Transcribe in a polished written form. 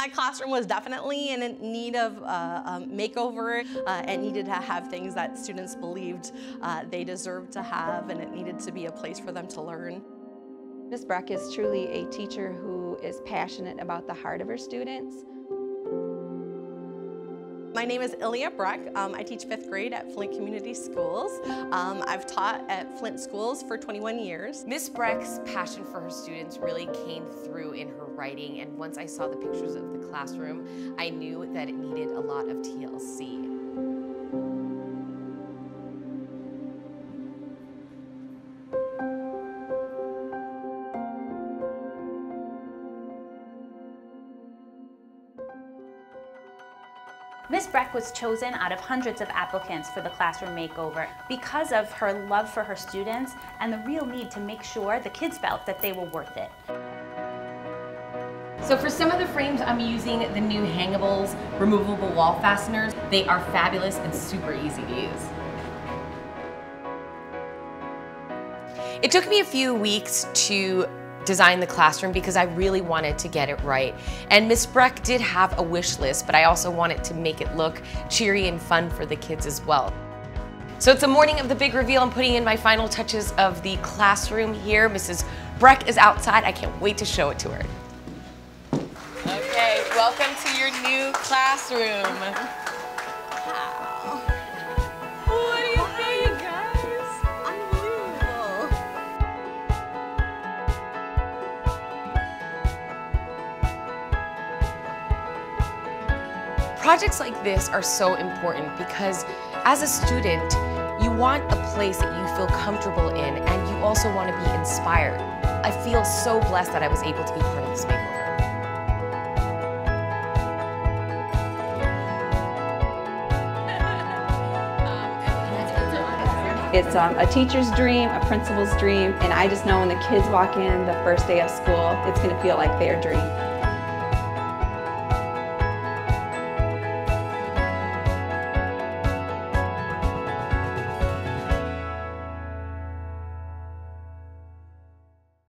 My classroom was definitely in need of a makeover. It needed to have things that students believed they deserved to have, and it needed to be a place for them to learn. Ms. Brecque is truly a teacher who is passionate about the heart of her students. My name is Ilya Brecque. I teach 5th grade at Flint Community Schools. I've taught at Flint schools for 21 years. Ms. Brecque's passion for her students really came through in her writing, and once I saw the pictures of the classroom, I knew that it needed a lot of TLC. Ms. Brecque was chosen out of hundreds of applicants for the classroom makeover because of her love for her students and the real need to make sure the kids felt that they were worth it. So for some of the frames, I'm using the new Hangables removable wall fasteners. They are fabulous and super easy to use. It took me a few weeks to design the classroom because I really wanted to get it right. And Ms. Brecque did have a wish list, but I also wanted to make it look cheery and fun for the kids as well. So it's the morning of the big reveal. I'm putting in my final touches of the classroom here. Mrs. Brecque is outside. I can't wait to show it to her. Okay, welcome to your new classroom. Wow. What do you think, guys? Unbelievable. Projects like this are so important because as a student, you want a place that you feel comfortable in, and you also want to be inspired. I feel so blessed that I was able to be part of this makeover. It's a teacher's dream, a principal's dream, and I just know when the kids walk in the first day of school, it's going to feel like their dream.